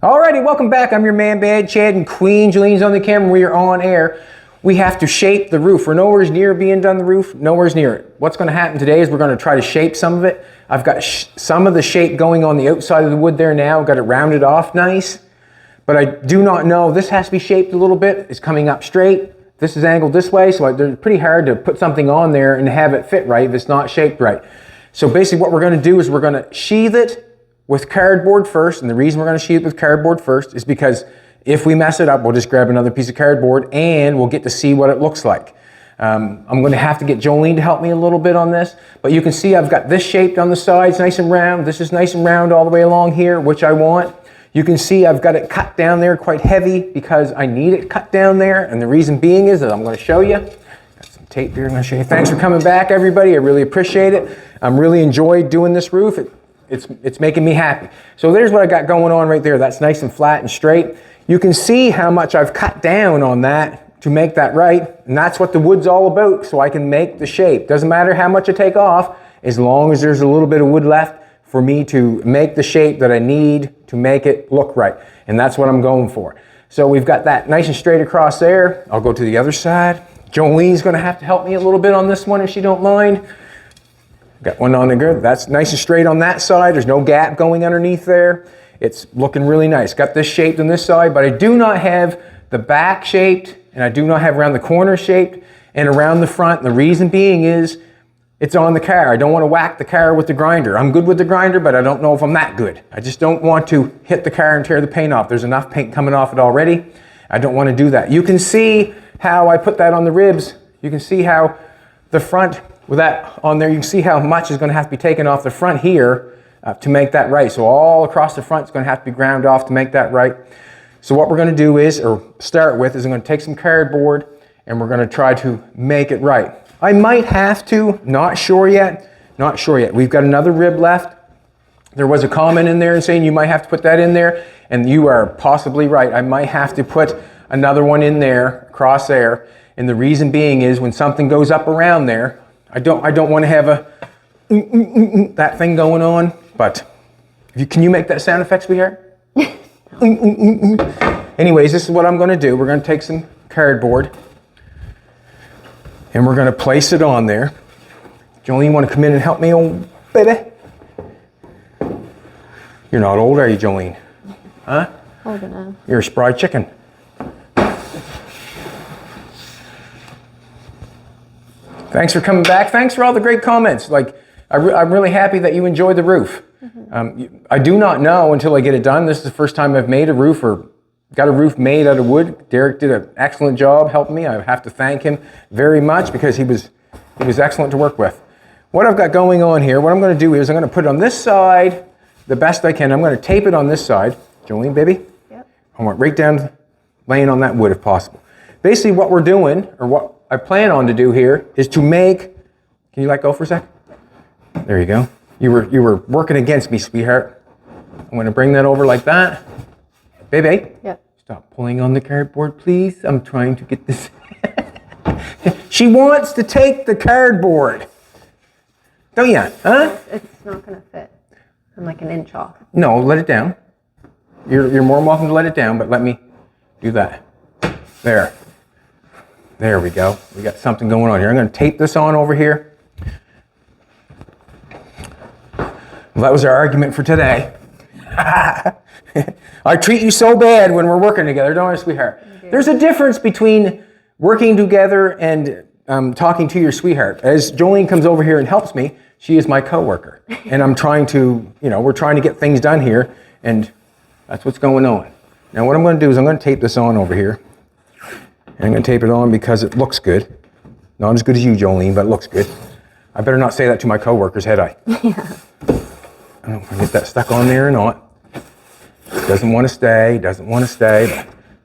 Alrighty, welcome back. I'm your man, Bad Chad, and Queen Jolene's on the camera. We are on air. We have to shape the roof. We're nowhere near being done the roof, nowhere near it. What's going to happen today is we're going to try to shape some of it. I've got some of the shape going on the outside of the wood there now. I've got it rounded off nice, but I do not know. This has to be shaped a little bit. It's coming up straight. This is angled this way, so it's pretty hard to put something on there and have it fit right if it's not shaped right. So basically what we're going to do is we're going to sheathe it with cardboard first, and the reason we're going to sheathe it with cardboard first is because if we mess it up, we'll just grab another piece of cardboard and we'll get to see what it looks like. I'm going to have to get Jolene to help me a little bit on this, but you can see I've got this shaped on the sides, nice and round. This is nice and round all the way along here, which I want. You can see I've got it cut down there quite heavy because I need it cut down there, and the reason being is that I'm going to show you. Got some tape here I'm going to show you. Thanks for coming back, everybody. I really appreciate it. I'm really enjoyed doing this roof. It's making me happy. So there's what I got going on right there. That's nice and flat and straight. You can see how much I've cut down on that to make that right. And that's what the wood's all about, so I can make the shape. Doesn't matter how much I take off, as long as there's a little bit of wood left for me to make the shape that I need to make it look right. And that's what I'm going for. So we've got that nice and straight across there. I'll go to the other side. Jolene's gonna have to help me a little bit on this one if she don't mind. Got one on the good. That's nice and straight on that side. There's no gap going underneath there. It's looking really nice. Got this shaped on this side, but I do not have the back shaped, and I do not have around the corner shaped and around the front. And the reason being is it's on the car. I don't want to whack the car with the grinder. I'm good with the grinder, but I don't know if I'm that good. I just don't want to hit the car and tear the paint off. There's enough paint coming off it already. I don't want to do that. You can see how I put that on the ribs. You can see how the front, with that on there, you can see how much is going to have to be taken off the front here to make that right. So all across the front is going to have to be ground off to make that right. So what we're going to do is, or start with, is I'm going to take some cardboard and we're going to try to make it right. I might have to, not sure yet. We've got another rib left. There was a comment in there saying you might have to put that in there, and you are possibly right. I might have to put another one in there, across there, and the reason being is when something goes up around there, I don't want to have that thing going on, but can you make that sound effect, sweetheart? Anyways, this is what I'm going to do. We're going to take some cardboard and we're going to place it on there. Jolene, you want to come in and help me, old baby? You're not old, are you, Jolene? Huh? Old enough. You're a spry chicken. Thanks for coming back. Thanks for all the great comments. Like, I'm really happy that you enjoyed the roof. Mm-hmm. I do not know until I get it done. This is the first time I've made a roof or got a roof made out of wood. Derek did an excellent job helping me. I have to thank him very much because he was excellent to work with. What I've got going on here, what I'm going to do is I'm going to put it on this side the best I can. I'm going to tape it on this side. Jolene, baby? Yep. I want right down, laying on that wood if possible. Basically what we're doing, or what I plan on to do here, is to make, can you let go for a sec? There you go. You were working against me, sweetheart. I'm going to bring that over like that. Baby? Yep. Stop pulling on the cardboard, please. I'm trying to get this. She wants to take the cardboard. Don't you? Huh? It's not going to fit. I'm like an inch off. No, let it down. You're more than welcome to let it down, but let me do that. There. There we go. We got something going on here. I'm going to tape this on over here. Well, that was our argument for today. I treat you so bad when we're working together, don't I, sweetheart? Okay. There's a difference between working together and talking to your sweetheart. As Jolene comes over here and helps me, she is my coworker. And I'm trying to, we're trying to get things done here, and that's what's going on. Now what I'm going to do is I'm going to tape this on over here. And I'm going to tape it on because it looks good. Not as good as you, Jolene, but it looks good. I better not say that to my coworkers, had I? Yeah. I don't know if I get that stuck on there or not. Doesn't want to stay, but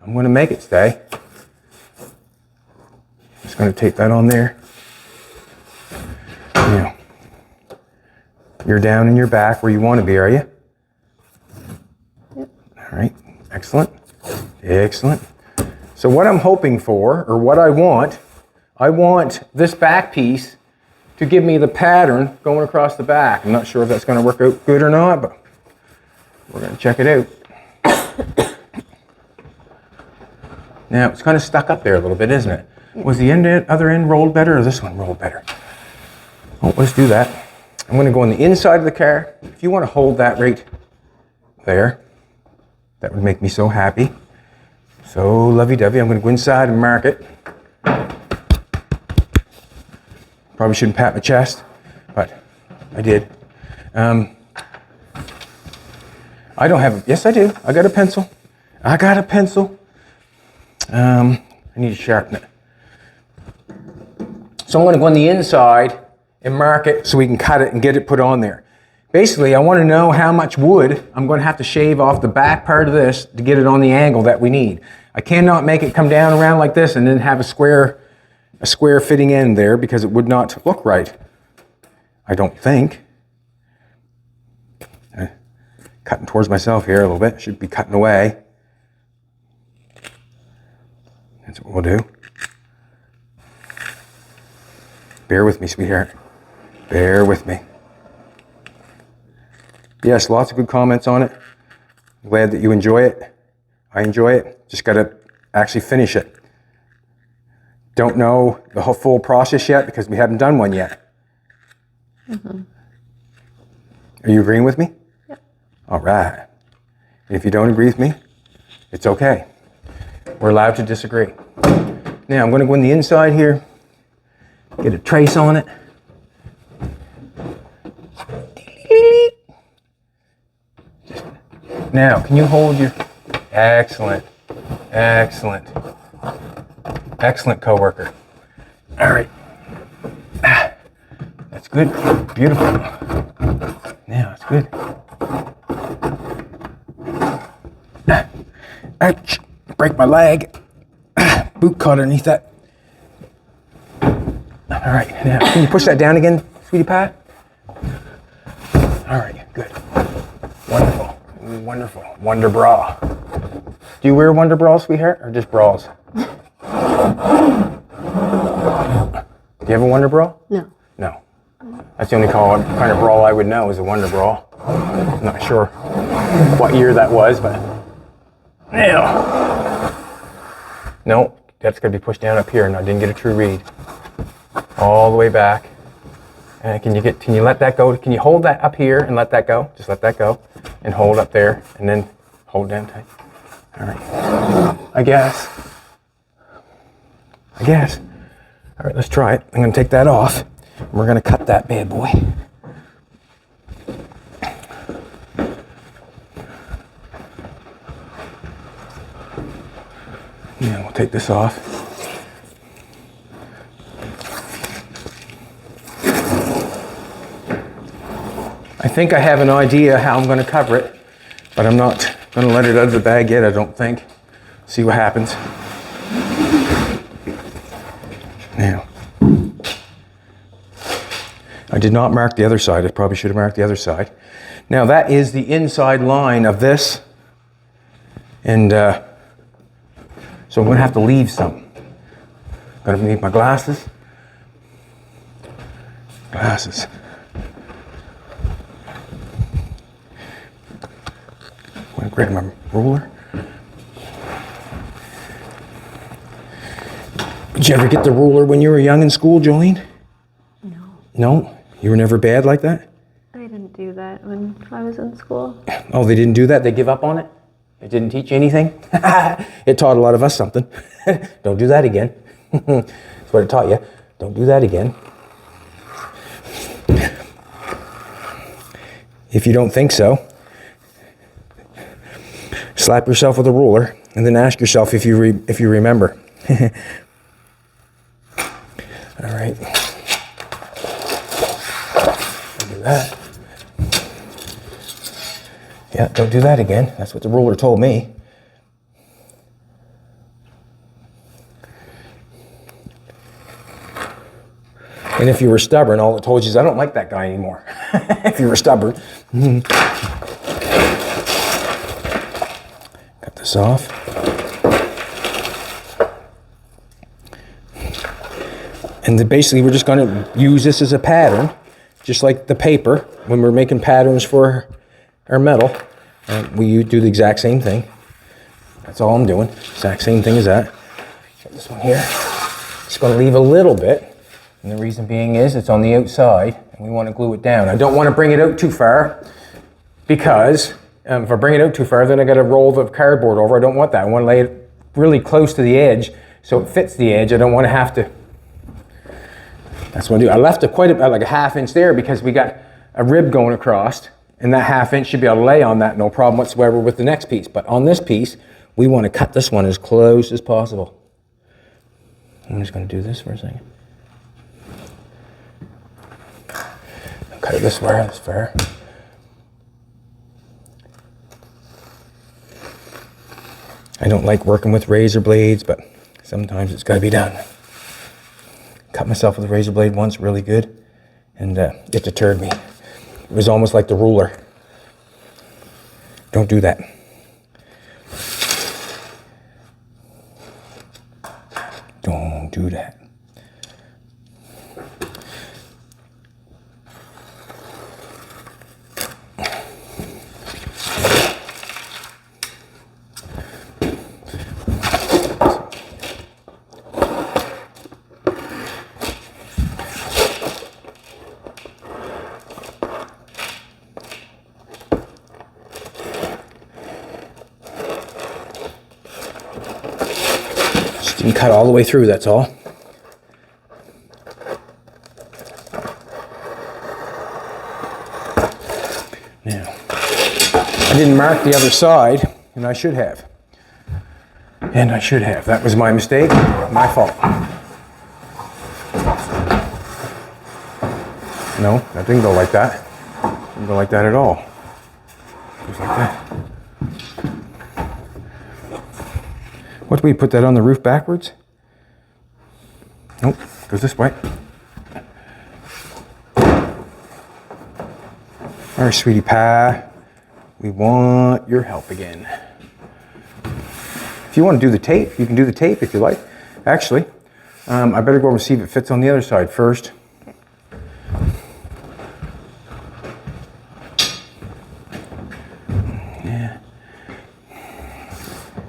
I'm going to make it stay. Just going to tape that on there. You're down in your back where you want to be, are you? Yep. All right, excellent. Excellent. So what I'm hoping for, or what I want this back piece to give me the pattern going across the back. I'm not sure if that's going to work out good or not, but we're going to check it out. Now, it's kind of stuck up there a little bit, isn't it? Was the other end rolled better or this one rolled better? Oh, let's do that. I'm going to go on the inside of the car. If you want to hold that right there, that would make me so happy. So lovey-dovey. I'm going to go inside and mark it. Probably shouldn't pat my chest, but I did. I don't have, yes I do. I got a pencil. I need to sharpen it. So I'm going to go on the inside and mark it so we can cut it and get it put on there. Basically, I want to know how much wood I'm going to have to shave off the back part of this to get it on the angle that we need. I cannot make it come down around like this and then have a square fitting end there because it would not look right. I don't think. Cutting towards myself here a little bit. Should be cutting away. That's what we'll do. Bear with me, sweetheart. Bear with me. Yes, lots of good comments on it. Glad that you enjoy it. I enjoy it. Just got to actually finish it. Don't know the whole full process yet because we haven't done one yet. Mm-hmm. Are you agreeing with me? Yep. All right. And if you don't agree with me, it's okay. We're allowed to disagree. Now I'm going to go in the inside here, get a trace on it. Now, can you hold your... Excellent. Excellent. Excellent coworker. All right. That's good. Beautiful. Now, it's good. Ouch. Break my leg. Boot caught underneath that. All right. Now, can you push that down again, sweetie pie? All right. Good. Wonderful. Wonderful. Wonder bra. Do you wear Wonder bras, sweetheart, or just bras? Do you have a Wonder bra? No. No. That's the only kind of bra I would know is a Wonder bra. I'm not sure what year that was, but... Yeah. No, that's going to be pushed down up here, and I didn't get a true read. All the way back. And can you let that go? Can you hold that up here and let that go? Just let that go and hold up there and then hold down tight. All right. I guess. All right, let's try it. I'm going to take that off. And we're going to cut that bad boy. Yeah, we'll take this off. I think I have an idea how I'm going to cover it, but I'm not going to let it out of the bag yet, I don't think. See what happens. Now, I did not mark the other side. I probably should have marked the other side. Now that is the inside line of this, and so I'm going to have to leave some. I'm going to need my glasses. Glasses. I'm going to grab my ruler. Did you ever get the ruler when you were young in school, Jolene? No. No? You were never bad like that? I didn't do that when I was in school. Oh, they didn't do that? They give up on it? It didn't teach you anything? It taught a lot of us something. Don't do that again. That's what it taught you. Don't do that again. If you don't think so, slap yourself with a ruler and then ask yourself if you remember. All right. Don't do that. Yeah, don't do that again. That's what the ruler told me. And if you were stubborn, all it told you is, I don't like that guy anymore. If you were stubborn. Cut this off. And then basically we're just going to use this as a pattern, just like the paper. When we're making patterns for our metal, we do the exact same thing. That's all I'm doing. Exact same thing as that. Got this one here. Just going to leave a little bit. And the reason being is it's on the outside and we want to glue it down. I don't want to bring it out too far because if I bring it out too far, then I got to roll the cardboard over. I don't want that. I want to lay it really close to the edge so it fits the edge. I don't want to have to. That's what I do. I left it quite about like a ½ inch there because we got a rib going across, and that ½ inch should be able to lay on that no problem whatsoever with the next piece. But on this piece, we want to cut this one as close as possible. I'm just going to do this for a second. I'll cut it this way, that's fair. I don't like working with razor blades, but sometimes it's got to be done. Cut myself with a razor blade once, really good, and it deterred me. It was almost like the ruler. Don't do that. Don't do that. Didn't cut all the way through, that's all. Now, I didn't mark the other side, and I should have. That was my mistake, my fault. No, that didn't go like that. Didn't go like that at all. Just like that. What do we put that on the roof backwards? Nope, goes this way. All right, sweetie pie, we want your help again. If you want to do the tape, you can do the tape if you like. Actually, I better go over and see if it fits on the other side first. Yeah,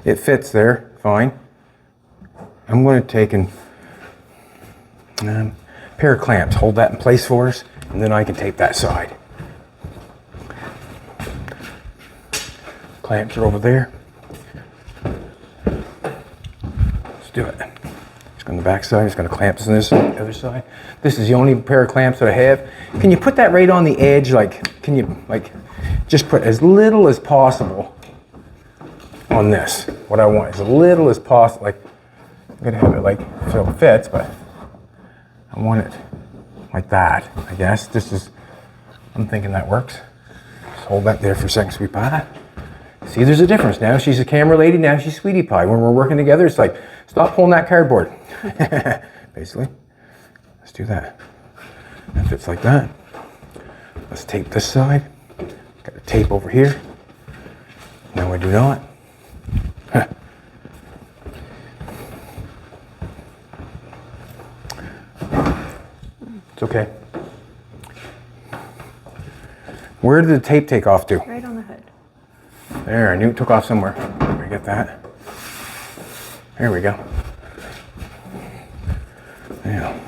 it fits there. Fine. I'm going to take a pair of clamps, hold that in place for us, and then I can tape that side. Clamps are over there. Let's do it. Just on the back side, just going to clamp this on this other side. This is the only pair of clamps that I have. Can you put that right on the edge? Like, can you just put as little as possible on this? What I want is as little as possible. Like, I'm gonna have it like so it fits, but I want it like that, I guess. I'm thinking that works. Just hold that there for a second, sweet pie. See, there's a difference. Now she's a camera lady, now she's sweetie pie. When we're working together, it's like, stop pulling that cardboard. Basically, let's do that. That fits like that. Let's tape this side. Got a tape over here. No, I do not. It's okay. Where did the tape take off to? Right on the hood. There, I knew it took off somewhere. Let me get that. There we go. Yeah.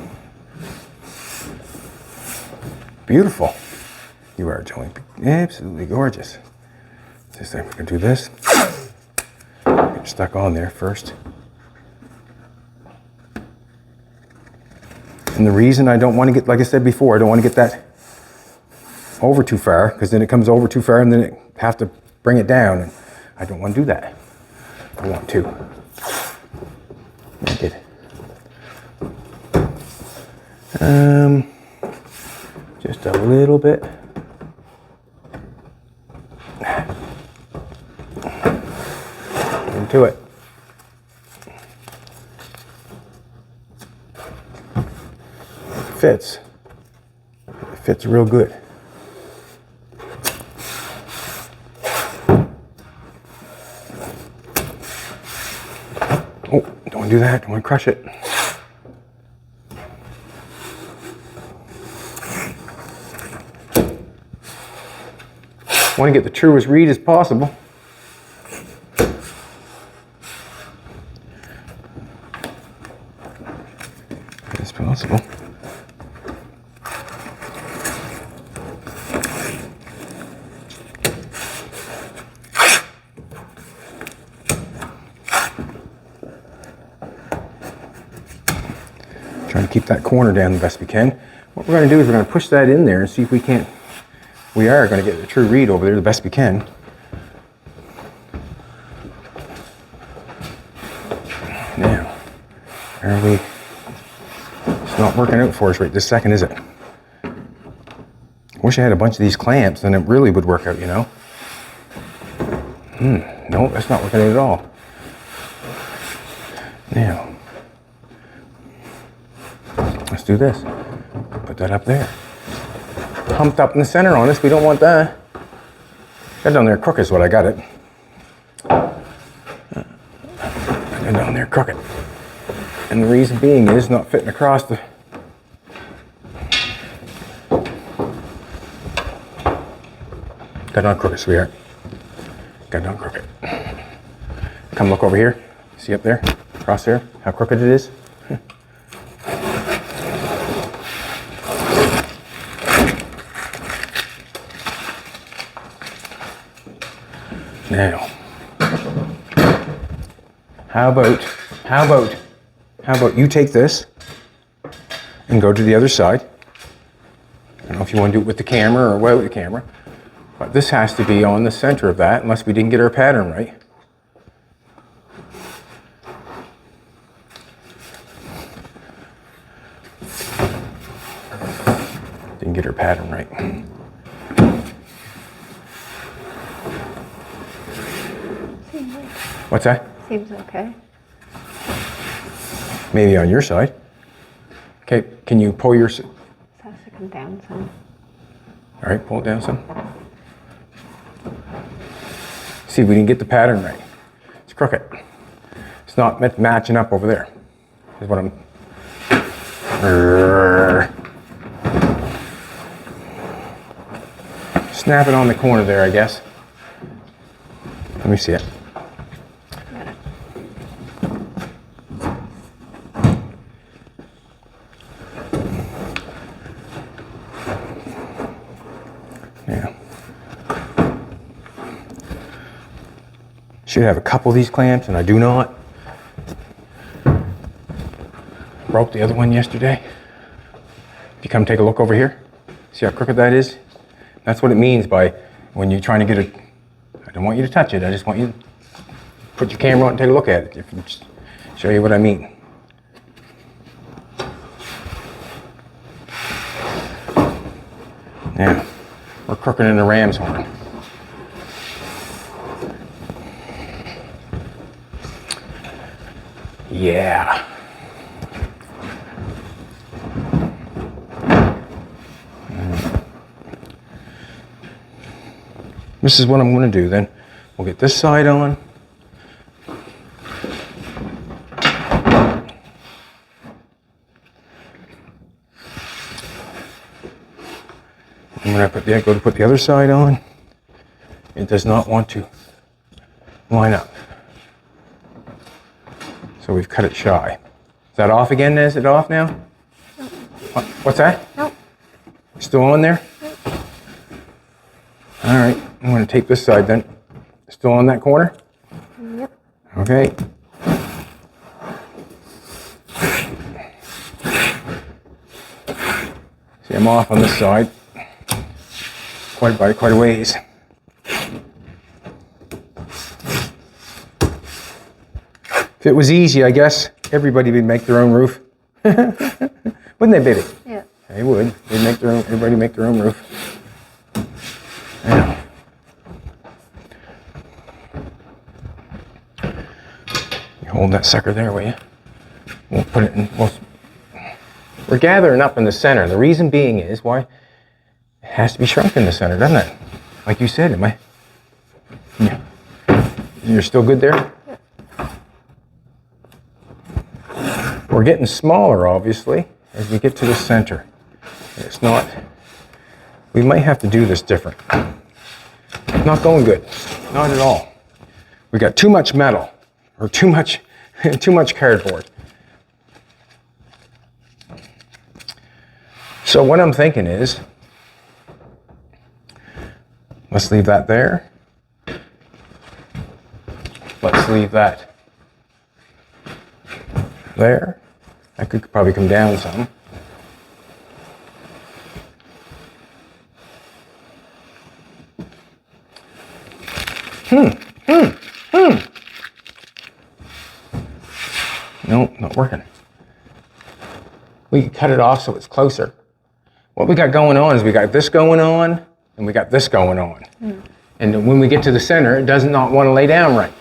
Beautiful. You are, Joey. Absolutely gorgeous. Just like we can do this. Get it stuck on there first. And the reason I don't want to get, like I said before, I don't want to get that over too far, because then it comes over too far and then it have to bring it down. And I don't want to do that. I want to make it just a little bit. Into it. Fits. It fits real good. Oh, don't want to do that. Don't want to crush it. Want to get the truest read as possible. It's possible. Trying to keep that corner down the best we can. What we're going to do is we're going to push that in there and see if we can't. We are going to get a true read over there the best we can. Now, are we? It's not working out for us right this second, is it? Wish I had a bunch of these clamps, then it really would work out, you know. No, that's not working out at all. Now, let's do this. Put that up there. Humped up in the center on us. We don't want that. Got down there crooked is what I got it. Got down there crooked. And the reason being is not fitting across the. Got down crooked, sweetheart. Got down crooked. Come look over here. See up there? Across there? How crooked it is? Now, how about you take this and go to the other side. I don't know if you want to do it with the camera or without the camera, but this has to be on the center of that unless we didn't get our pattern right. Didn't get our pattern right. What's that? Seems okay. Maybe on your side. Okay, can you pull your... It has to come down some. All right, pull it down some. See, we didn't get the pattern right. It's crooked. It's not matching up over there. Is what I'm... Snap it on the corner there, I guess. Let me see it. Yeah. Should have a couple of these clamps, and I do not. Broke the other one yesterday. If you come take a look over here, see how crooked that is? That's what it means by when you're trying to get it. I don't want you to touch it. I just want you to put your camera on and take a look at it. If you just show you what I mean. Now, we're crooking in the ram's horn. Yeah. This is what I'm going to do then. We'll get this side on. I'm going to go to put the other side on. It does not want to line up. So we've cut it shy. Is that off again? Is it off now? Nope. What's that? Nope. Still on there? Nope. All right, I'm going to take this side then. Still on that corner? Yep. Okay. See, I'm off on this side. Quite a ways. If it was easy, I guess everybody would make their own roof. Wouldn't they, Biddy? Yeah. They would. They'd make their own. Everybody make their own roof. Now, you hold that sucker there, will you? We'll put it in. We're gathering up in the center. The reason being is why it has to be shrunk in the center, doesn't it? Like you said, am I? Yeah. You're still good there? We're getting smaller, obviously, as we get to the center. It's not, we might have to do this different. Not going good, not at all. We got too much metal, or too much cardboard. So what I'm thinking is, let's leave that there. Let's leave that there. That could probably come down some. Nope, not working. We can cut it off so it's closer. What we got going on is we got this going on and we got this going on. And when we get to the center, it does not want to lay down right.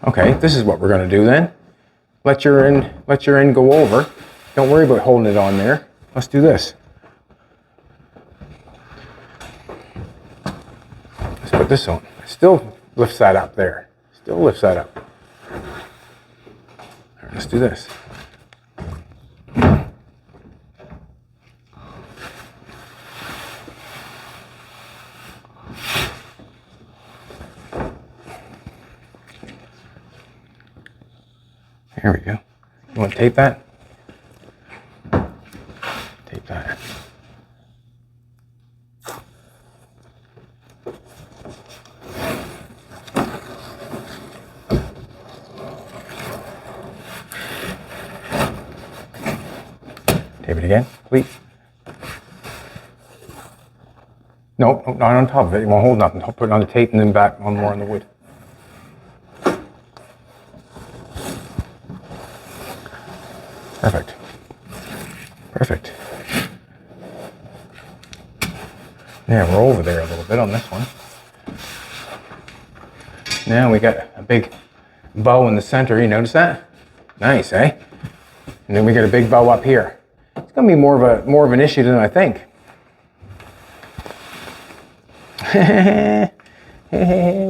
Okay, this is what we're going to do then. Let your end go over. Don't worry about holding it on there. Let's do this. Let's put this on. It still lifts that up there. Still lifts that up. All right, let's do this. There we go. You want to tape that? Tape that. Tape it again, please. Nope, not on top of it. You won't hold nothing. Put it on the tape and then back on more on the wood. Perfect. Perfect. Yeah, we're over there a little bit on this one. Now we got a big bow in the center. You notice that? Nice, eh? And then we got a big bow up here. It's going to be more of an issue than I think.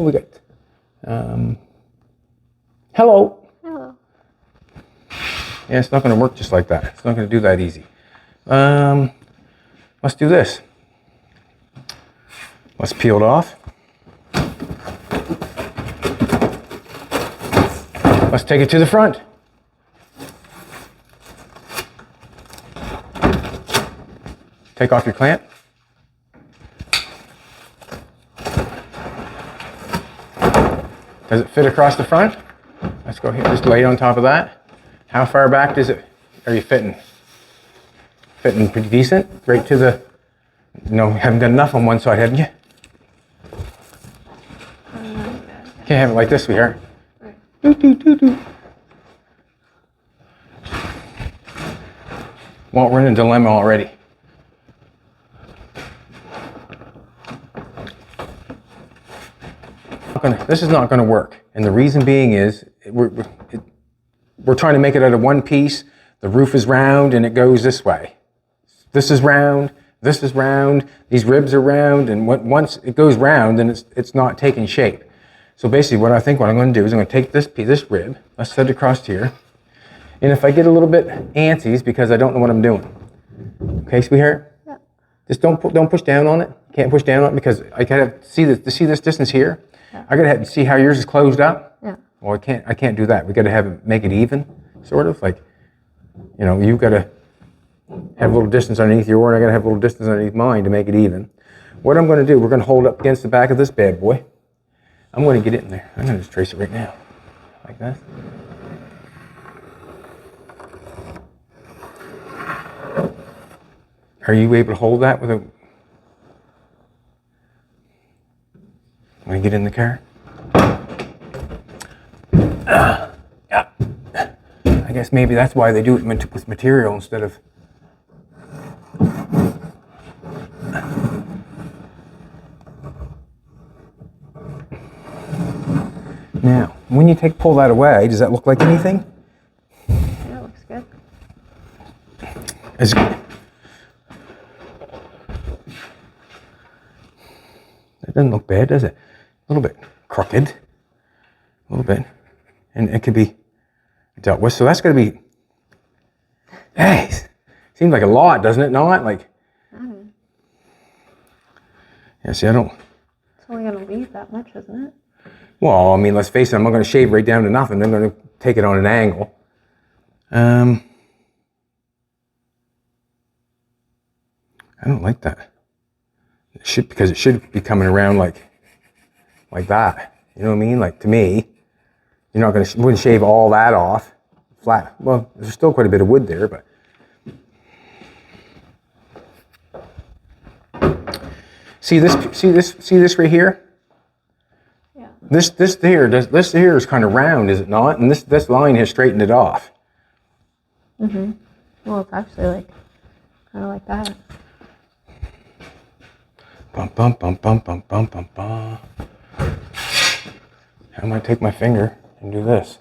We got hello. Hello. Yeah, it's not going to work just like that. It's not going to do that easy. Let's do this. Let's peel it off. Let's take it to the front. Take off your clamp. Does it fit across the front? Let's go here. Just lay it on top of that. How far back are you fitting? Fitting pretty decent? Right to the, no, you haven't got enough on one side, haven't you? Can't have it like this, sweetheart. Doo, doo, doo, doo. Well, we're in a dilemma already. This is not going to work, and the reason being is we're trying to make it out of one piece. The roof is round, and it goes this way. This is round. This is round. These ribs are round, and once it goes round, then it's not taking shape. So basically, what I'm going to do is I'm going to take this rib. Let's set it across here, and if I get a little bit antsy, it's because I don't know what I'm doing. Okay, sweetheart. Yeah. Just don't push down on it. Can't push down on it because I gotta see this distance here. Yeah. I gotta have to see how yours is closed up. Yeah. Well, I can't do that. We gotta make it even, sort of like, you've gotta have a little distance underneath your oar, and I gotta have a little distance underneath mine to make it even. What I'm gonna do, we're gonna hold it up against the back of this bad boy. I'm gonna get it in there. I'm gonna just trace it right now, like that. Are you able to hold that without? Want to get in the car? Yeah. I guess maybe that's why they do it with material instead of. Now, when you pull that away, does that look like anything? Yeah, it looks good. It's, it doesn't look bad, does it? A little bit crooked, a little bit, and it could be dealt with. So that's going to be, hey, seems like a lot, doesn't it? Not like, yeah. See, I don't. It's only going to leave that much, isn't it? Well, I mean, let's face it, I'm not going to shave right down to nothing. I'm going to take it on an angle. I don't like that. Because it should be coming around like that. You know what I mean? Like, to me, you're not going to, wouldn't shave all that off flat. Well, there's still quite a bit of wood there, but. See this right here? Yeah. This here is kind of round, is it not? And this line has straightened it off. Mm-hmm. Well, it's actually like, kind of like that. Bum, bum, bum, bum, bum, bum, bum, bum. I might take my finger and do this.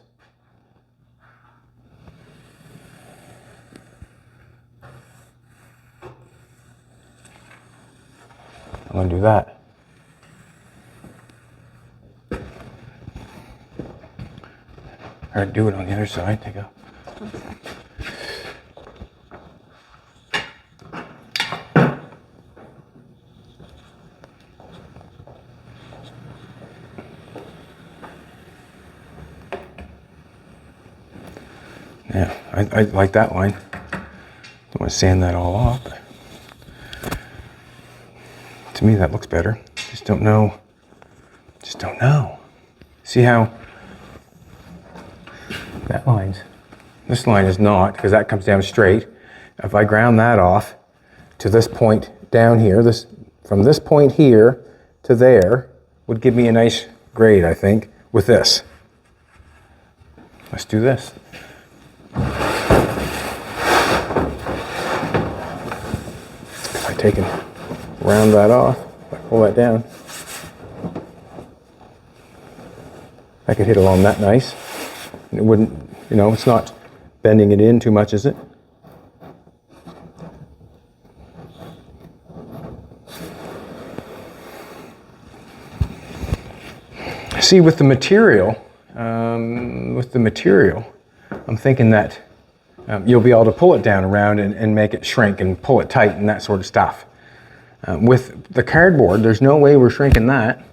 I'm going to do that. All right, do it on the other side. Take a. Yeah, I like that line. Don't want to sand that all off, but to me that looks better. Just don't know. See how that line's, this line is not, because that comes down straight. If I ground that off to this point down here, from this point here to there would give me a nice grade, I think, with this. Let's do this. If I take and round that off, if I pull that down, I could hit along that nice. It wouldn't, you know, it's not bending it in too much, is it? See, with the material, I'm thinking that you'll be able to pull it down around and make it shrink and pull it tight and that sort of stuff. With the cardboard, there's no way we're shrinking that.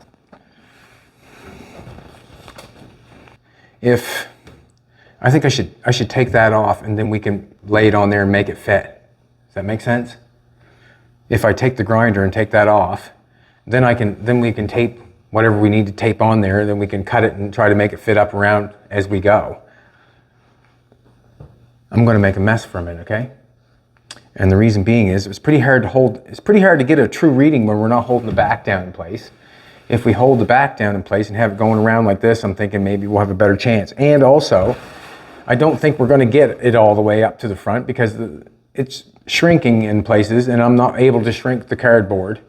I think I should take that off and then we can lay it on there and make it fit. Does that make sense? If I take the grinder and take that off, then we can tape whatever we need to tape on there, then we can cut it and try to make it fit up around as we go. I'm going to make a mess for a minute, okay? And the reason being is it's pretty hard to get a true reading when we're not holding the back down in place. If we hold the back down in place and have it going around like this, I'm thinking maybe we'll have a better chance. And also, I don't think we're going to get it all the way up to the front because it's shrinking in places and I'm not able to shrink the cardboard.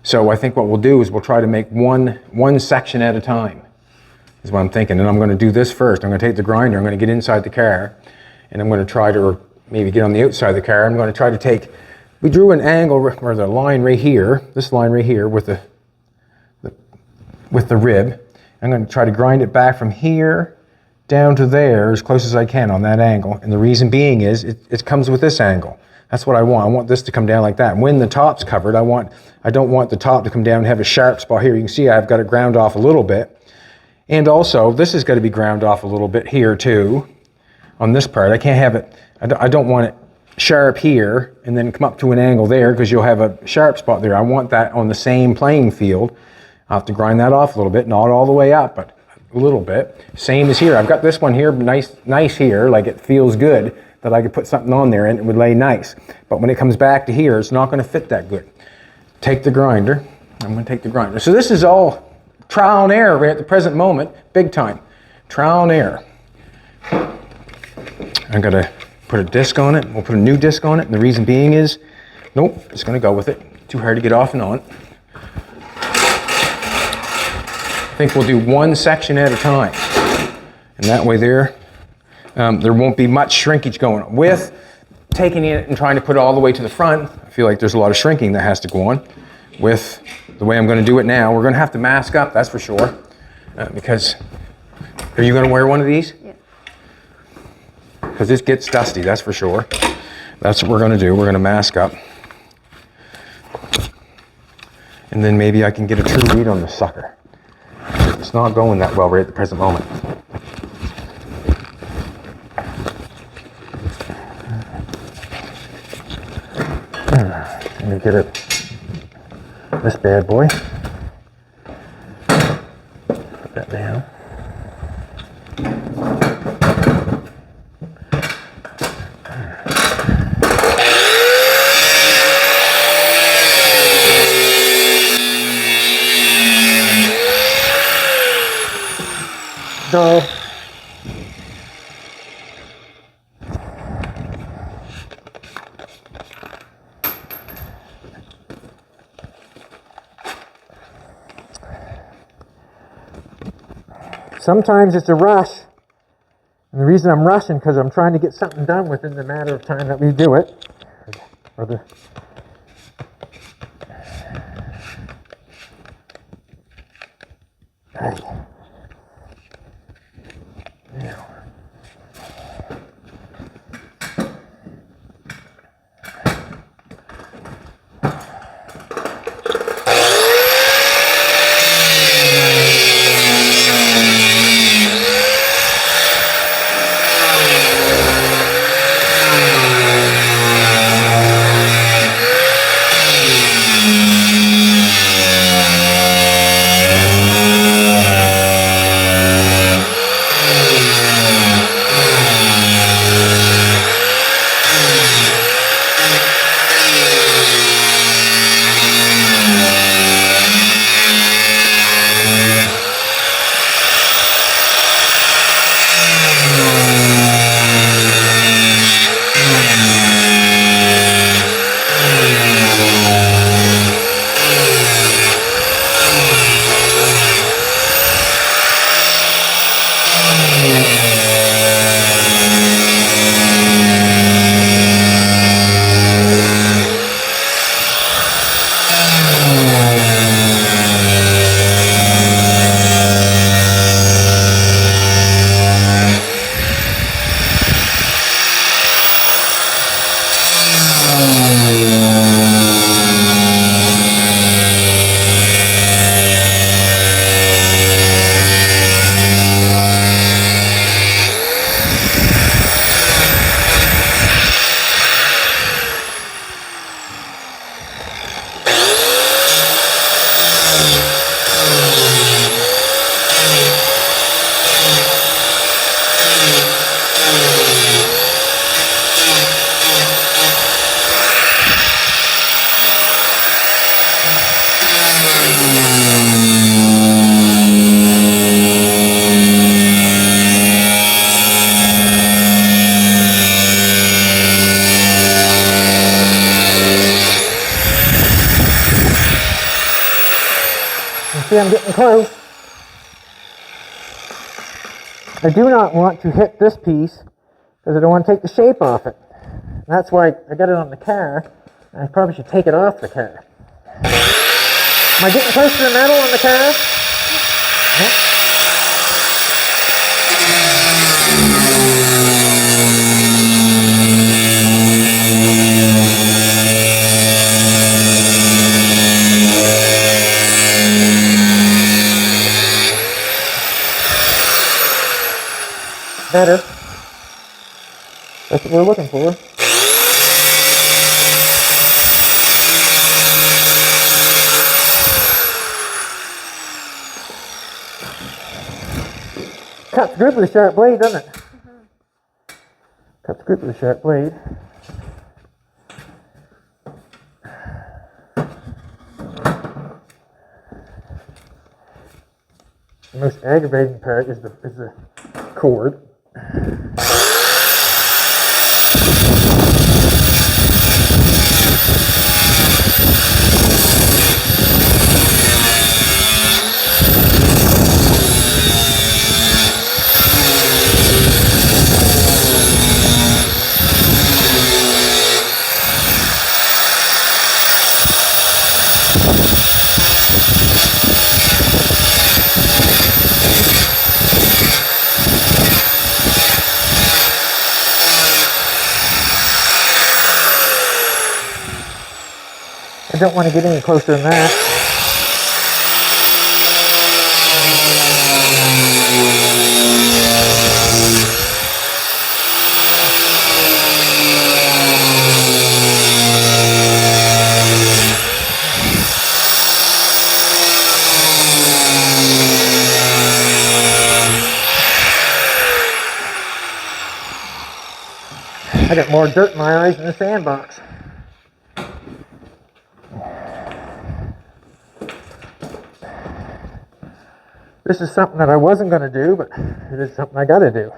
So I think what we'll do is we'll try to make one section at a time, is what I'm thinking. And I'm going to do this first. I'm going to take the grinder, I'm going to get inside the car, and I'm going to try to, or maybe get on the outside of the car, I'm going to try to take, we drew an angle where the line right here, this line right here with the rib. I'm going to try to grind it back from here down to there as close as I can on that angle. And the reason being is it comes with this angle. That's what I want. I want this to come down like that. When the top's covered, I don't want the top to come down and have a sharp spot here. You can see I've got it ground off a little bit. And also, this has got to be ground off a little bit here too, on this part. I can't have it, I don't want it sharp here and then come up to an angle there because you'll have a sharp spot there. I want that on the same playing field. I'll have to grind that off a little bit, not all the way up, but a little bit. Same as here. I've got this one here, nice here, like it feels good that I could put something on there and it would lay nice. But when it comes back to here, it's not going to fit that good. Take the grinder. I'm going to take the grinder. So this is all trial and error right at the present moment, big time. Trial and error. I'm going to put a disc on it. We'll put a new disc on it. And the reason being is, nope, it's going to go with it. Too hard to get off and on. I think we'll do one section at a time. And that way there won't be much shrinkage going on. With taking it and trying to put it all the way to the front, I feel like there's a lot of shrinking that has to go on. With the way I'm going to do it now, we're going to have to mask up, that's for sure. Because, are you going to wear one of these? Yeah. Because this gets dusty, that's for sure. That's what we're going to do. We're going to mask up. And then maybe I can get a true read on the sucker. it's not going that well right at the present moment. Let me get this bad boy. Put that down. So sometimes it's a rush, and the reason I'm rushing because I'm trying to get something done within the matter of time that we do it. Or the now. See, I'm getting close. I do not want to hit this piece because I don't want to take the shape off it. That's why I got it on the car. I probably should take it off the car. Am I getting close to the metal on the car? Yep. Better. That's what we're looking for. Cuts good with a sharp blade, doesn't it? Mm-hmm. Cuts good with a sharp blade. The most aggravating part is the cord. I don't want to get any closer than that. more dirt in my eyes than the sandbox. This is something that I wasn't going to do, but it is something I got to do.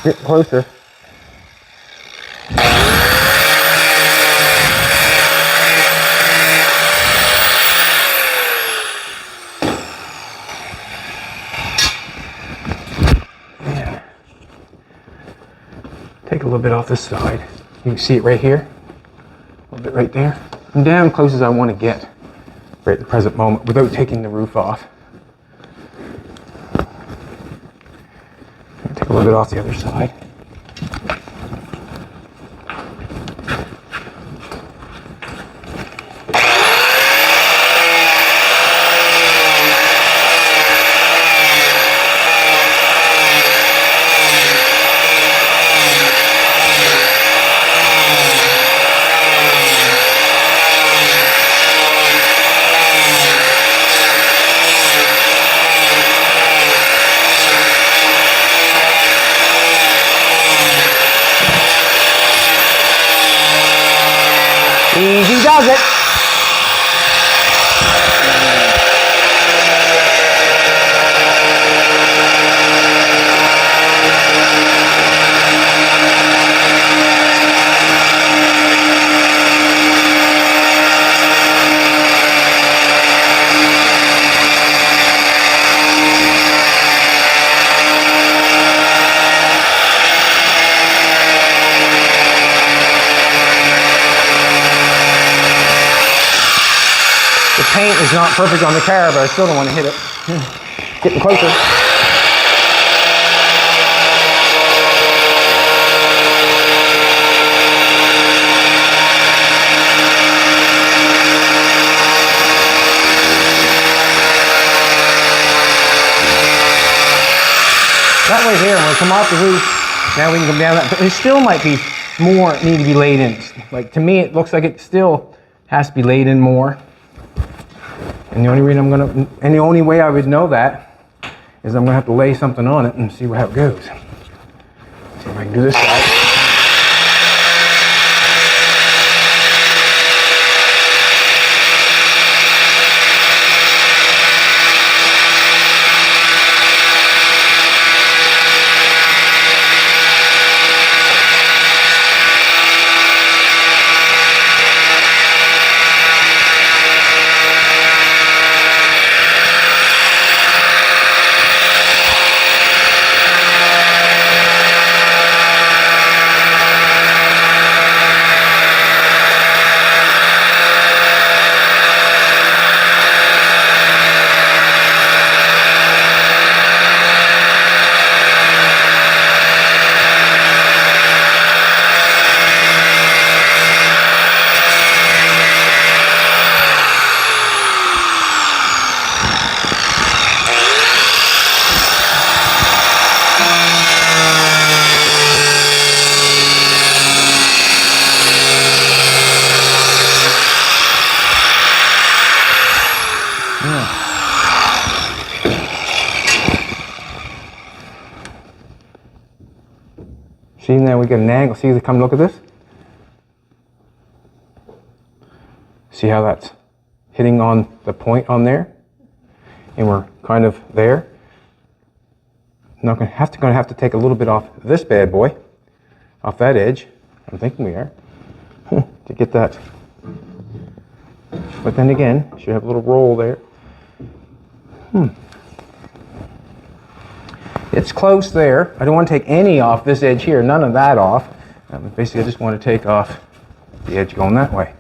Getting closer. Yeah. Take a little bit off this side. You can see it right here. A little bit right there. And down close as I want to get right at the present moment without taking the roof off. Take a little bit off the other side. Easy does it. The paint is not perfect on the car, but I still don't want to hit it. Getting closer. That way here, when we come off the roof, now we can come down that. There still might be more need to be laid in. Like, to me, it looks like it still has to be laid in more. And the only reason and the only way I would know that is I'm gonna have to lay something on it and see how it goes. See if I can do this side. See, now we get an angle. See, come look at this. See how that's hitting on the point on there? And we're kind of there. Now gonna have to take a little bit off this bad boy, off that edge. I'm thinking we are, to get that. But then again, should have a little roll there. It's close there. I don't want to take any off this edge here, none of that off. Basically, I just want to take off the edge going that way.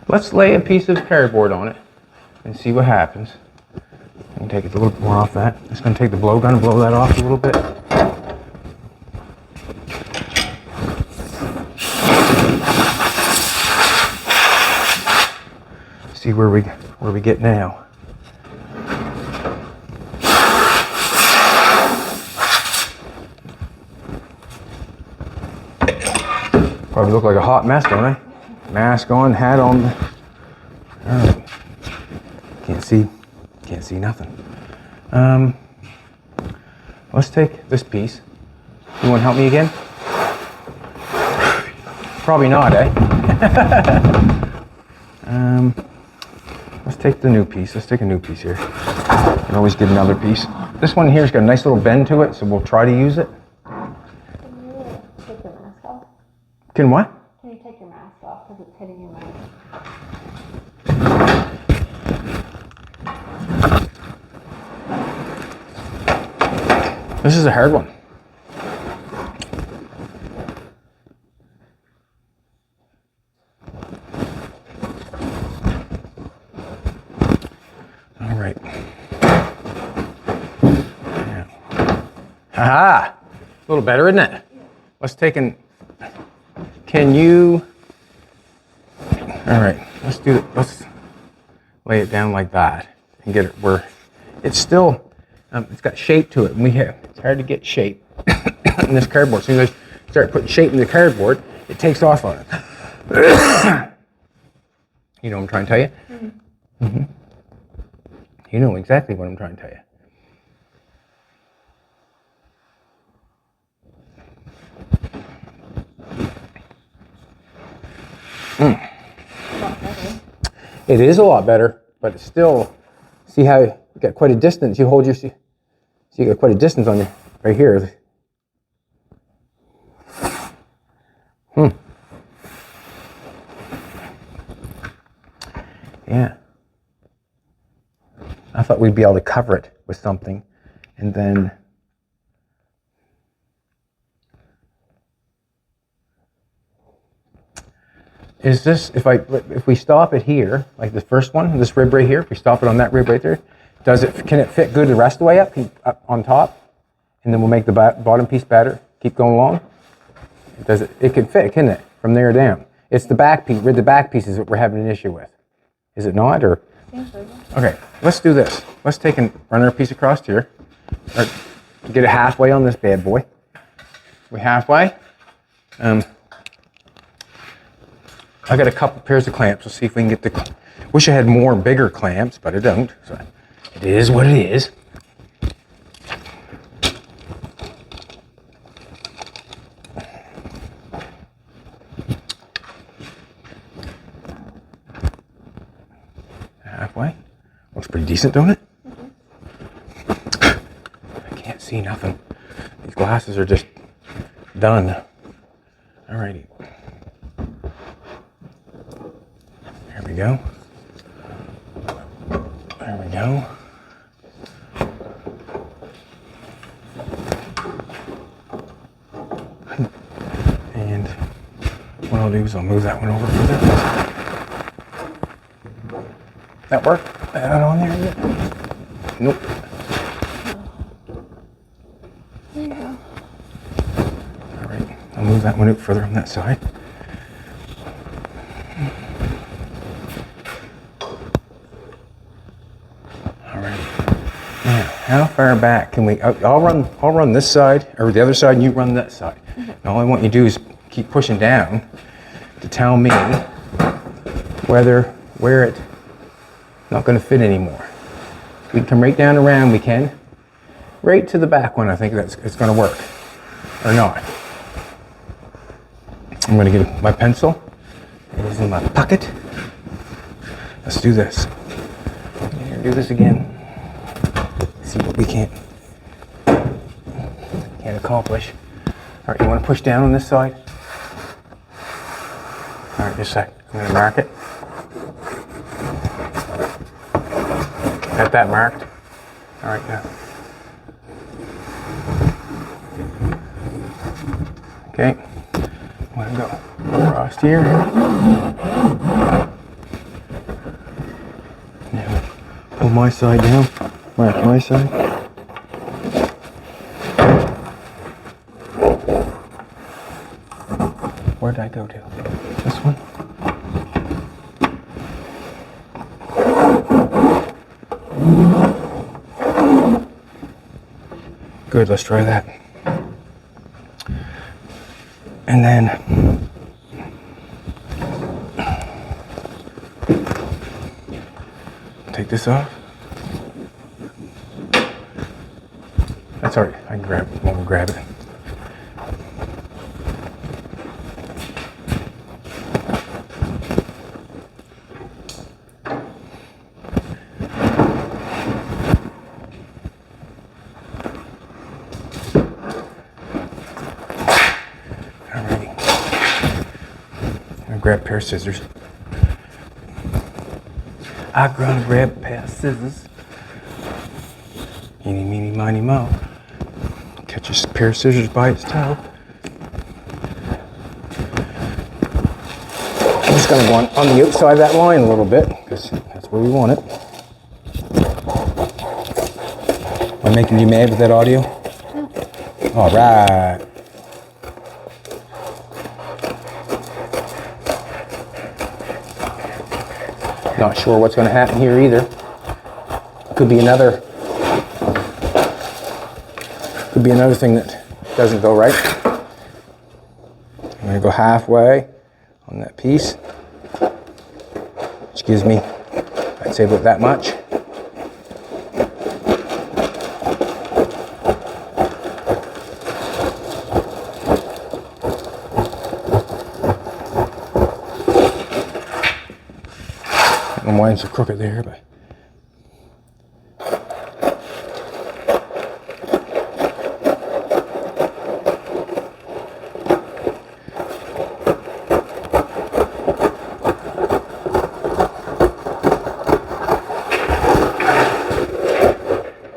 Let's lay a piece of cardboard on it and see what happens. can take it a little more off that. Just gonna take the blow gun and blow that off a little bit. See where we get now. Probably look like a hot mess, don't I? Mask on, hat on. All right. Can't see nothing. Let's take this piece. You want to help me again? Probably not, eh? Let's take the new piece. Let's take a new piece here. You can always get another piece. This one here's got a nice little bend to it, so we'll try to use it. Can you take your mask off? Can what? Can you take your mask off because it's hitting your mouth? This is a hard one. All right. Yeah. Aha! A little better, isn't it? Let's take an. Can you? All right. Let's do it. Let's lay it down like that and get it where it's still. It's got shape to it, and it's hard to get shape in this cardboard. As soon as I start putting shape in the cardboard, it takes off on it. You know what I'm trying to tell you? Mm-hmm. Mm-hmm. You know exactly what I'm trying to tell you. It is a lot better, but it's still, see how you got quite a distance. You hold your, so you got quite a distance on you right here. Yeah. I thought we'd be able to cover it with something, and then is this, if we stop it here, like the first one, this rib right here, if we stop it on that rib right there, can it fit good the rest of the way up on top? And then we'll make the bottom piece better, keep going along? It can fit, can it? From there down. It's the back piece, the back piece is what we're having an issue with. Is it not, or? Okay, let's do this. Let's take and run our piece across here. Or get it halfway on this bad boy. We halfway? I got a couple pairs of clamps. Let's see if we can get the. Wish I had more bigger clamps, but I don't. So it is what it is. Halfway. Looks pretty decent, don't it? Mm-hmm. I can't see nothing. These glasses are just done. Alrighty. There we go. There we go. And what I'll do is I'll move that one over for this. That work? That on there, is it? Nope. There you go. All right, I'll move that one out further on that side. All right. Now, how far back can we? I'll run this side, or the other side, and you run that side. Mm-hmm. And all I want you to do is keep pushing down to tell me where it's not going to fit anymore. We can come right down around. We can right to the back one. I think it's going to work, or not. I'm going to get my pencil. It is in my pocket. Let's do this. Here, do this again. See what we can't accomplish. All right, you want to push down on this side? All right, just a sec. I'm going to mark it. Got that marked. All right, now. Okay. I'm going to go across here. Now, pull my side down. Mark my side. Where did I go to? This one? Good, let's try that. And then take this off. That's all right, I can grab it, we'll grab it. Grab a pair of scissors. I'm gonna grab a pair of scissors. Eeny, meeny, miny, mo. Catch a pair of scissors by its toe. I'm just gonna go on the outside of that line a little bit because that's where we want it. Am I making you mad with that audio? All right. Not sure what's going to happen here either. Could be another thing that doesn't go right. I'm going to go halfway on that piece, which gives me, I'd say, about that much. My mine's so crooked there, but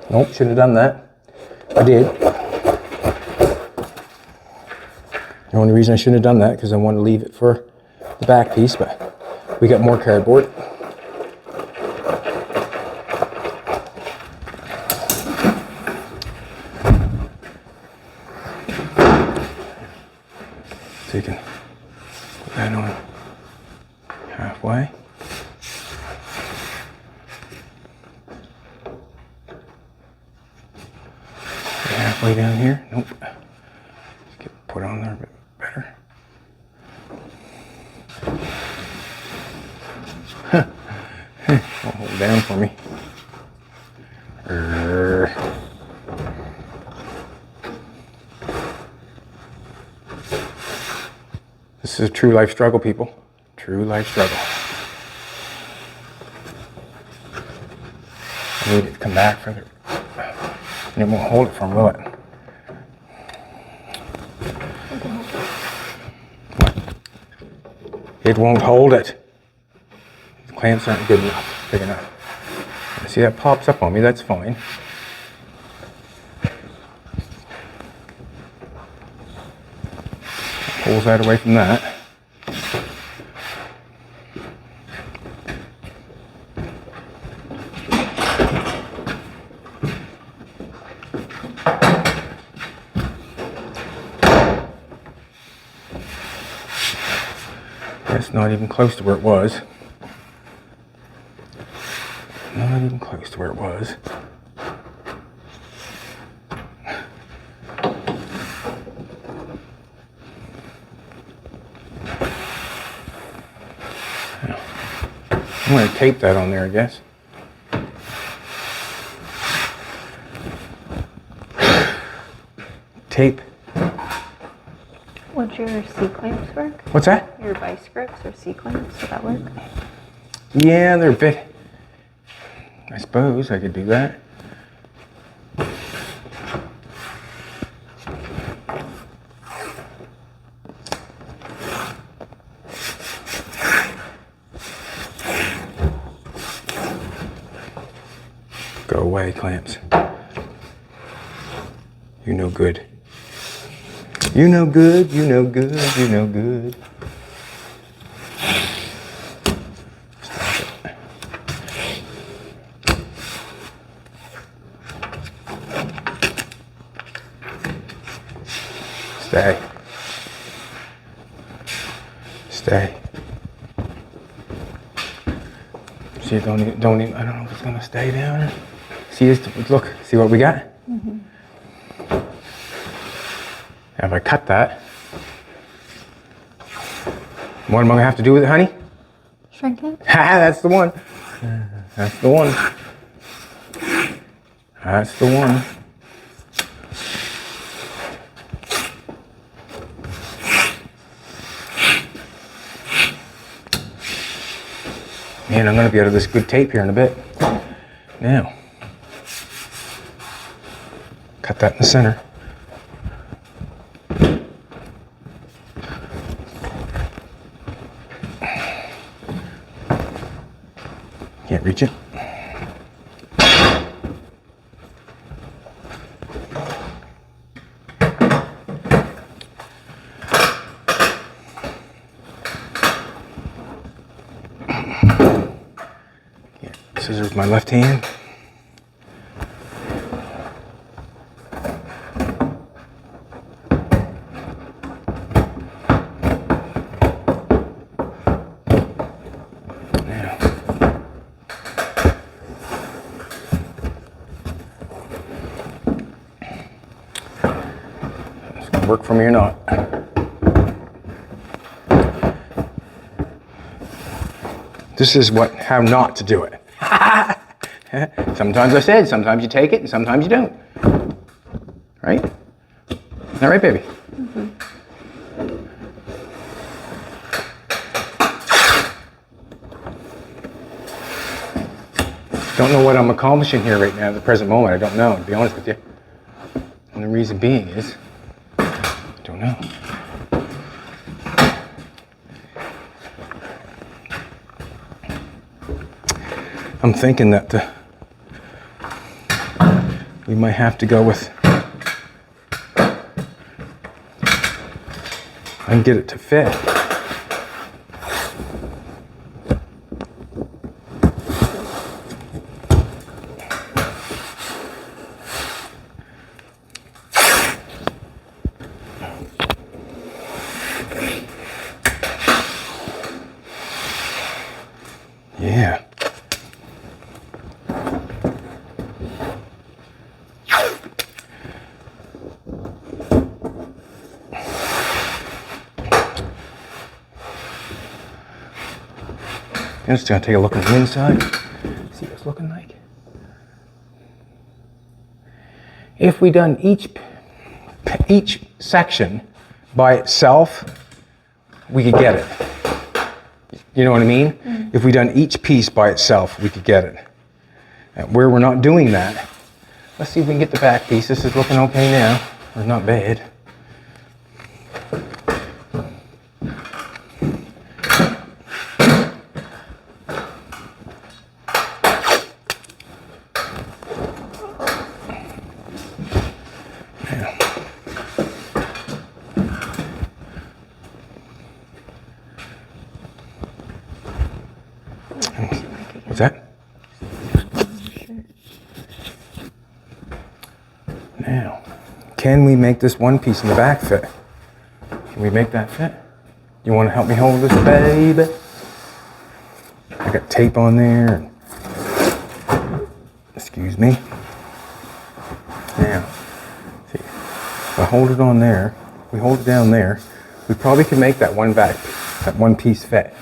nope, shouldn't have done that. I did. The only reason I shouldn't have done that because I wanted to leave it for the back piece, but we got more cardboard. So you can put that on halfway. Halfway down here. Nope. Get it put on there a bit better. Won't hold it down for me. This is a true life struggle, people. True life struggle. I need it to come back further. And it won't hold it for me, will it? What? It won't hold it. The clamps aren't good enough, big enough. See, that pops up on me, that's fine. Pulls that away from that. That's not even close to where it was. Not even close to where it was. I'm going to tape that on there, I guess. Tape. Would your C-clamps work? What's that? Your vice grips or C-clamps, would that work? Yeah, they're a bit... I suppose I could do that. Go away, clamps. You're no good. You no good, you no good, you no good. Stop it. Stay. Stay. See, don't even, I don't know if it's gonna stay down. See this, look, see what we got? Mm-hmm. If I cut that, what am I gonna have to do with it, honey? Shrink it. That's the one. That's the one. That's the one. Man, I'm gonna be out of this good tape here in a bit. Now, cut that in the center. Can't reach it. Scissors with my left hand. Work for me or not. This is how not to do it. Sometimes I said, sometimes you take it and sometimes you don't. Right? Is that right, baby? Mm-hmm. Don't know what I'm accomplishing here right now at the present moment. I don't know, to be honest with you. And the reason being is, I don't know. I'm thinking that we might have to go with, and get it to fit. Yeah. I'm just going to take a look on the inside, see what it's looking like. If we done each section by itself, we could get it. You know what I mean? Mm-hmm. If we done each piece by itself, we could get it. And where we're not doing that, let's see if we can get the back piece. This is looking okay now, or not bad. What's that? Now, can we make this one piece in the back fit? Can we make that fit? You want to help me hold this, baby? I got tape on there. Excuse me. Now, see, if I hold it on there, we hold it down there, we probably can make that one piece fit.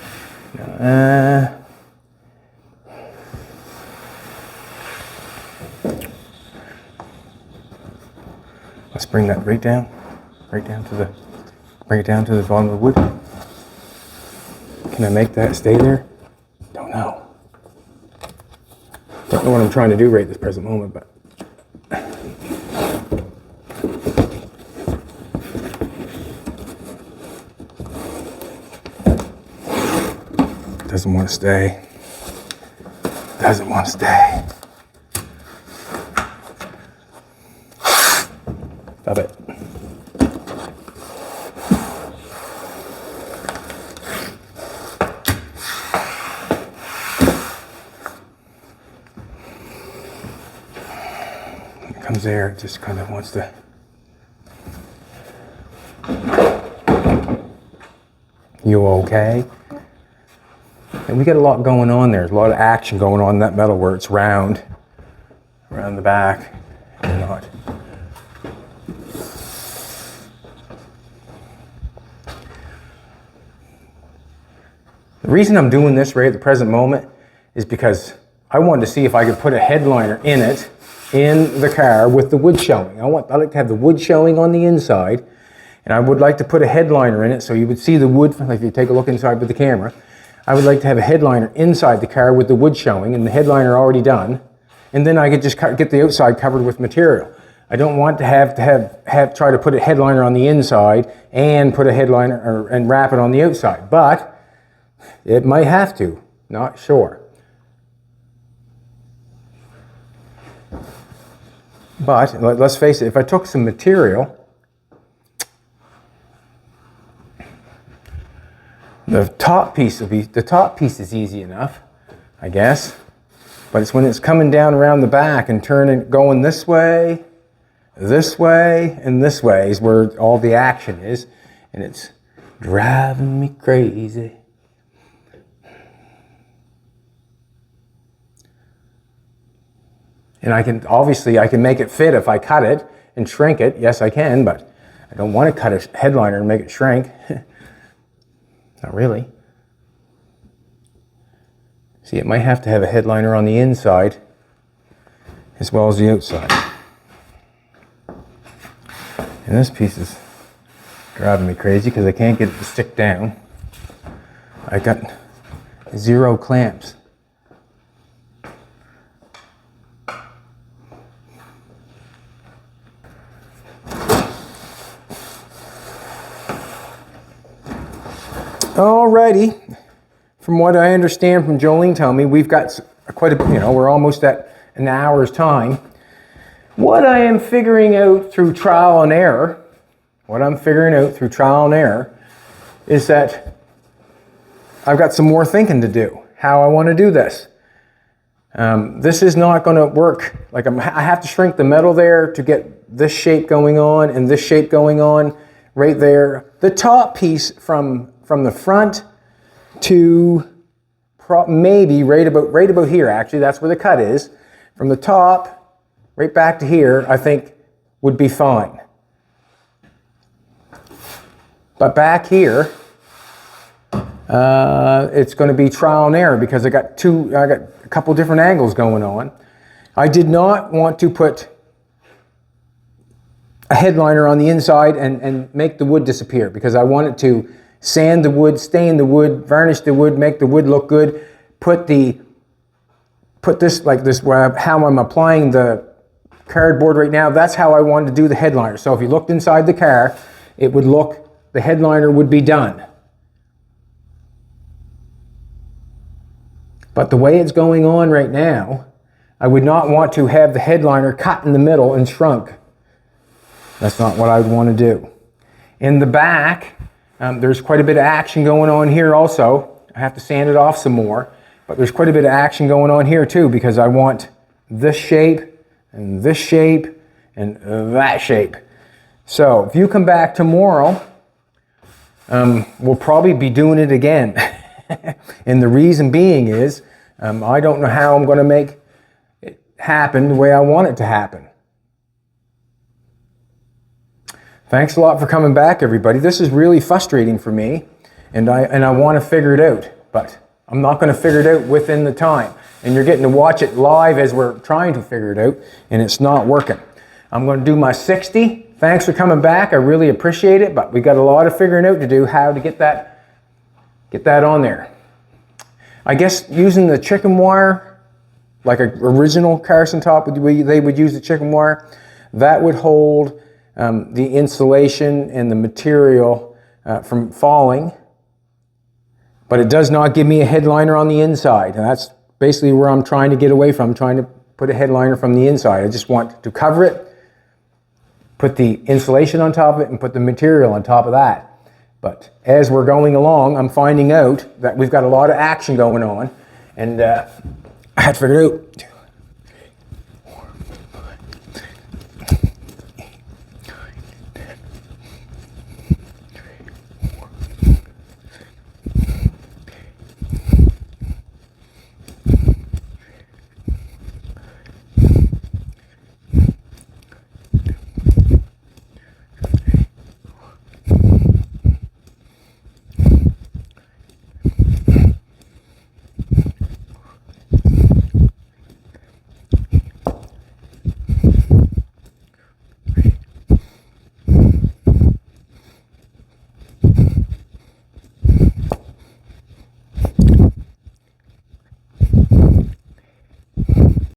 Let's bring that right down to the bottom of the wood. Can I make that stay there? Don't know. Don't know what I'm trying to do right this present moment, but. Doesn't want to stay. Doesn't want to stay. Stop it. When it comes there, it just kind of wants to. You okay? And we got a lot going on there. There's a lot of action going on in that metal where it's round, around the back, and not. The reason I'm doing this right at the present moment is because I wanted to see if I could put a headliner in it, in the car with the wood showing. I like to have the wood showing on the inside, and I would like to put a headliner in it so you would see the wood, like if you take a look inside with the camera. I would like to have a headliner inside the car with the wood showing and the headliner already done, and then I could just get the outside covered with material. I don't want to have try to put a headliner on the inside and put a headliner and wrap it on the outside, but it might have to, not sure. But let's face it, if I took some material, the top piece is easy enough, I guess. But it's when it's coming down around the back and going this way, and this way is where all the action is, and it's driving me crazy. And I can make it fit if I cut it and shrink it. Yes, I can, but I don't want to cut a headliner and make it shrink. Not really. See, it might have to have a headliner on the inside as well as the outside. And this piece is driving me crazy because I can't get it to stick down. I got 0 clamps. Alrighty, from what I understand from Jolene telling me, we've got quite a, we're almost at an hour's time. What I am figuring out through trial and error, is that I've got some more thinking to do, how I want to do this. This is not going to work. Like I have to shrink the metal there to get this shape going on and this shape going on right there. The top piece from the front to maybe right about here, actually, that's where the cut is. From the top right back to here, I think would be fine. But back here, it's going to be trial and error because I got a couple different angles going on. I did not want to put a headliner on the inside and make the wood disappear because I wanted to sand the wood, stain the wood, varnish the wood, make the wood look good, put this like this, how I'm applying the cardboard right now, that's how I wanted to do the headliner. So if you looked inside the car, it would look, the headliner would be done. But the way it's going on right now, I would not want to have the headliner cut in the middle and shrunk. That's not what I would want to do. In the back, there's quite a bit of action going on here also. I have to sand it off some more, but there's quite a bit of action going on here too because I want this shape and this shape and that shape. So if you come back tomorrow, we'll probably be doing it again. And the reason being is I don't know how I'm going to make it happen the way I want it to happen. Thanks a lot for coming back, everybody. This is really frustrating for me, and I want to figure it out, but I'm not going to figure it out within the time. And you're getting to watch it live as we're trying to figure it out, and it's not working. I'm going to do my 60. Thanks for coming back. I really appreciate it, but we got a lot of figuring out to do how to get that on there. I guess using the chicken wire, like an original Carson top, they would use the chicken wire. That would hold the insulation and the material from falling, but it does not give me a headliner on the inside, and that's basically where I'm trying to get away from. I'm trying to put a headliner from the inside. I just want to cover it, put the insulation on top of it, and put the material on top of that. But as we're going along, I'm finding out that we've got a lot of action going on, and I had to figure it out.